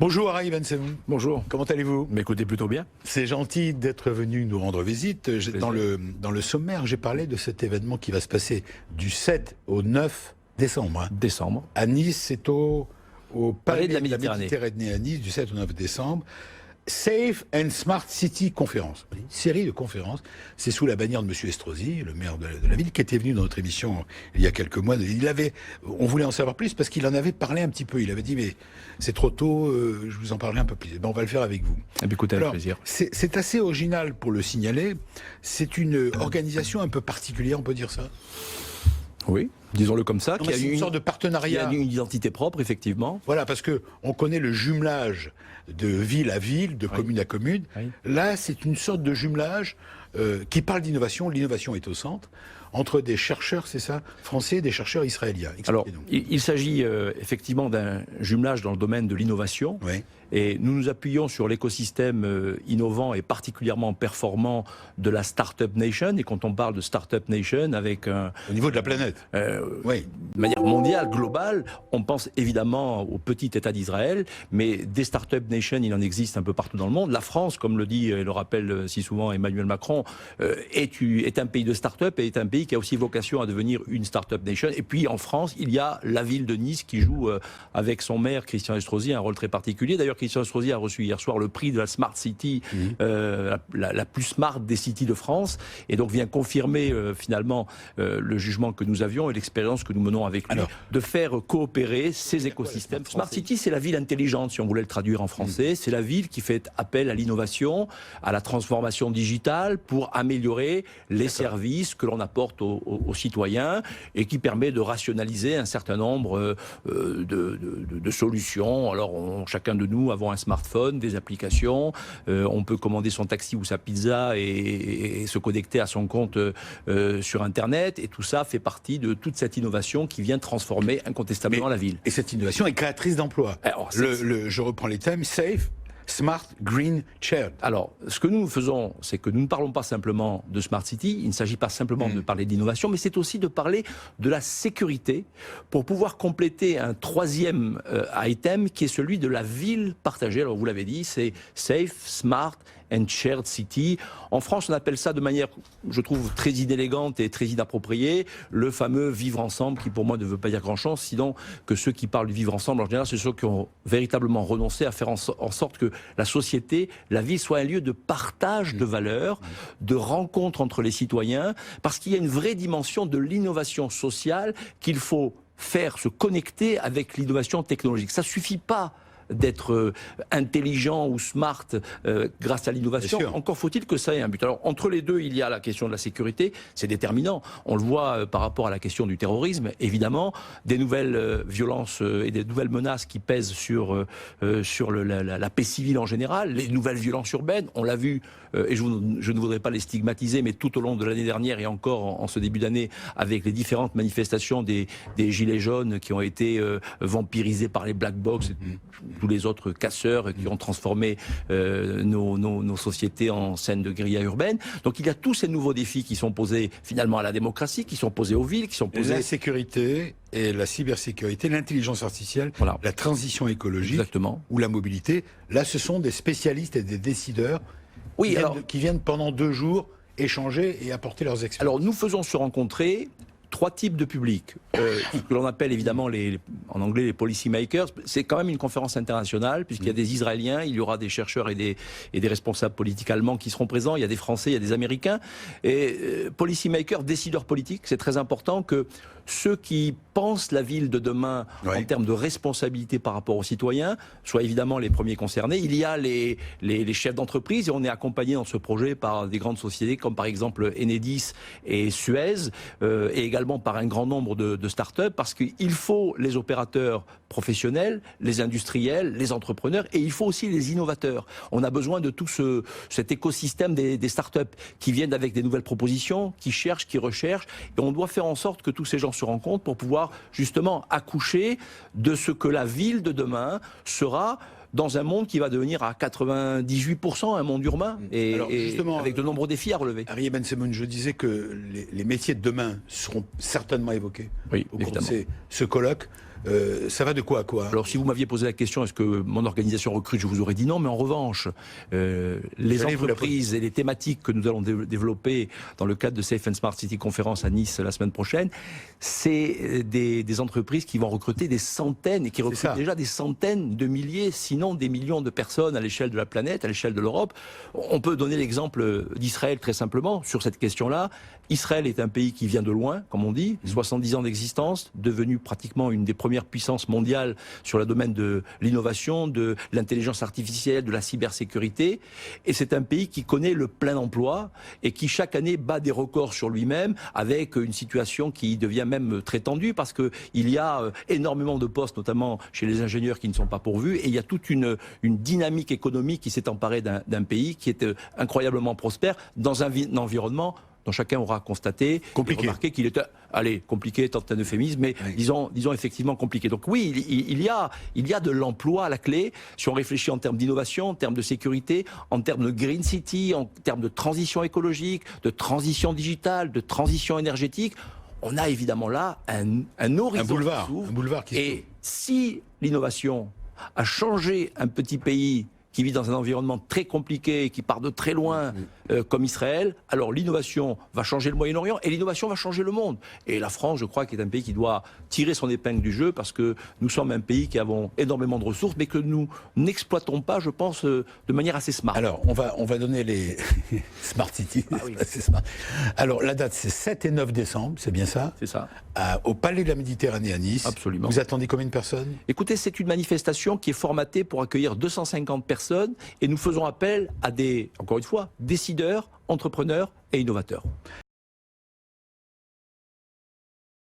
Bonjour Harry Bensemoun. Bonjour. Comment allez-vous? M'écoutez plutôt bien. C'est gentil d'être venu nous rendre visite. Dans le sommaire, j'ai parlé de cet événement qui va se passer du 7 au 9 décembre. Décembre. À Nice, c'est au Palais de la Méditerranée à Nice, du 7 au 9 décembre. Safe and Smart City Conférence, une série de conférences. C'est sous la bannière de M. Estrosi, le maire de la ville, qui était venu dans notre émission il y a quelques mois. On voulait en savoir plus parce qu'il en avait parlé un petit peu. Il avait dit, mais c'est trop tôt, je vous en parlerai un peu plus. On va le faire avec vous. Écoutez, avec plaisir. C'est assez original pour le signaler. C'est une organisation un peu particulière, on peut dire ça? Oui, disons-le comme ça. C'est une sorte de partenariat. Il y a une identité propre, effectivement. Voilà, parce qu'on connaît le jumelage de ville à ville, de commune à commune. Oui. Là, c'est une sorte de jumelage qui parle d'innovation. L'innovation est au centre, entre des chercheurs, c'est ça, français et des chercheurs israéliens. Alors, il s'agit effectivement d'un jumelage dans le domaine de l'innovation. Oui. Et nous nous appuyons sur l'écosystème innovant et particulièrement performant de la Startup Nation. Et quand on parle de Startup Nation, avec au niveau de la planète, oui, de manière mondiale, globale, on pense évidemment au petit État d'Israël, mais des Startup Nation, il en existe un peu partout dans le monde. La France, comme le dit et le rappelle si souvent Emmanuel Macron, est un pays de start-up et est un pays qui a aussi vocation à devenir une Startup Nation. Et puis en France, il y a la ville de Nice qui joue avec son maire Christian Estrosi un rôle très particulier. D'ailleurs, Christian Estrosi a reçu hier soir le prix de la Smart City, la plus smart des cities de France, et donc vient confirmer finalement le jugement que nous avions et l'expérience que nous menons avec lui, de faire coopérer ces écosystèmes. Smart City, c'est la ville intelligente, si on voulait le traduire en français. C'est la ville qui fait appel à l'innovation, à la transformation digitale pour améliorer les services que l'on apporte aux citoyens et qui permet de rationaliser un certain nombre de solutions. Alors, chacun de nous avons un smartphone, des applications, on peut commander son taxi ou sa pizza et se connecter à son compte sur Internet, et tout ça fait partie de toute cette innovation qui vient transformer incontestablement la ville. Et cette innovation est créatrice d'emplois. Je reprends les thèmes: safe, smart, green, shared. Alors, ce que nous faisons, c'est que nous ne parlons pas simplement de Smart City, il ne s'agit pas simplement de parler d'innovation, mais c'est aussi de parler de la sécurité pour pouvoir compléter un troisième item qui est celui de la ville partagée. Alors, vous l'avez dit, c'est safe, smart and shared city. En France, on appelle ça de manière, je trouve, très inélégante et très inappropriée, le fameux vivre ensemble, qui pour moi ne veut pas dire grand-chose, sinon que ceux qui parlent du vivre ensemble, en général, c'est ceux qui ont véritablement renoncé à faire en sorte que la société, la ville, soit un lieu de partage de valeurs, de rencontre entre les citoyens, parce qu'il y a une vraie dimension de l'innovation sociale qu'il faut faire se connecter avec l'innovation technologique. Ça ne suffit pas d'être intelligent ou smart grâce à l'innovation. Encore faut-il que ça ait un but. Alors, entre les deux, il y a la question de la sécurité, c'est déterminant. On le voit par rapport à la question du terrorisme, évidemment, des nouvelles violences et des nouvelles menaces qui pèsent sur la paix civile en général, les nouvelles violences urbaines, on l'a vu, et je ne voudrais pas les stigmatiser, mais tout au long de l'année dernière et encore en ce début d'année, avec les différentes manifestations des gilets jaunes qui ont été vampirisés par les black box, tous les autres casseurs qui ont transformé nos sociétés en scène de guérilla urbaine. Donc il y a tous ces nouveaux défis qui sont posés finalement à la démocratie, qui sont posés aux villes, qui sont posés... La sécurité et la cybersécurité, l'intelligence artificielle, la transition écologique ou la mobilité. Là, ce sont des spécialistes et des décideurs qui viennent pendant 2 jours échanger et apporter leurs expériences. Alors nous faisons se rencontrer 3 types de publics, que l'on appelle évidemment en anglais les policy makers. C'est quand même une conférence internationale, puisqu'il y a des Israéliens, il y aura des chercheurs et des responsables politiques allemands qui seront présents, il y a des Français, il y a des Américains. Et policy makers, décideurs politiques, c'est très important que ceux qui pensent la ville de demain en termes de responsabilité par rapport aux citoyens soient évidemment les premiers concernés. Il y a les chefs d'entreprise, et on est accompagné dans ce projet par des grandes sociétés comme par exemple Enedis et Suez, et également par un grand nombre de start-up, parce qu'il faut les opérateurs professionnels, les industriels, les entrepreneurs, et il faut aussi les innovateurs. On a besoin de tout cet écosystème des start-up qui viennent avec des nouvelles propositions, qui cherchent, qui recherchent, et on doit faire en sorte que tous ces gens se rencontrent pour pouvoir justement accoucher de ce que la ville de demain sera dans un monde qui va devenir à 98% un monde urbain, et avec de nombreux défis à relever. Harry Bensemoun, je disais que les métiers de demain seront certainement évoqués au cours de ce colloque. Ça va de quoi à quoi? Alors, si vous m'aviez posé la question, est-ce que mon organisation recrute, je vous aurais dit non, mais en revanche, les J'allais vous la entreprises et les thématiques que nous allons développer dans le cadre de Safe and Smart City Conference à Nice la semaine prochaine, c'est des entreprises qui vont recruter des centaines et qui recrutent déjà des centaines de milliers, sinon des millions de personnes à l'échelle de la planète, à l'échelle de l'Europe. On peut donner l'exemple d'Israël très simplement sur cette question-là. Israël est un pays qui vient de loin, comme on dit, 70 ans d'existence, devenu pratiquement une des premières puissances mondiales sur le domaine de l'innovation, de l'intelligence artificielle, de la cybersécurité. Et c'est un pays qui connaît le plein emploi et qui chaque année bat des records sur lui-même, avec une situation qui devient même très tendue parce qu'il y a énormément de postes, notamment chez les ingénieurs, qui ne sont pas pourvus. Et il y a toute une dynamique économique qui s'est emparée d'un pays qui est incroyablement prospère dans un environnement dont chacun aura constaté et remarqué qu'il était, compliqué, tant un euphémisme, mais disons effectivement compliqué. Donc oui, il y a de l'emploi à la clé, si on réfléchit en termes d'innovation, en termes de sécurité, en termes de green city, en termes de transition écologique, de transition digitale, de transition énergétique. On a évidemment là un horizon un boulevard qui et si l'innovation a changé un petit pays qui vit dans un environnement très compliqué, qui part de très loin, comme Israël, alors l'innovation va changer le Moyen-Orient et l'innovation va changer le monde. Et la France, je crois, qui est un pays qui doit tirer son épingle du jeu parce que nous sommes un pays qui avons énormément de ressources, mais que nous n'exploitons pas, je pense, de manière assez smart. Alors, on va donner les Smart City. Ah oui. Alors, la date, c'est 7 et 9 décembre, c'est bien ça? C'est ça. Au Palais de la Méditerranée à Nice. Absolument. Vous attendez combien de personnes? Écoutez, c'est une manifestation qui est formatée pour accueillir 250 personnes et nous faisons appel à encore une fois, décideurs, entrepreneurs et innovateurs.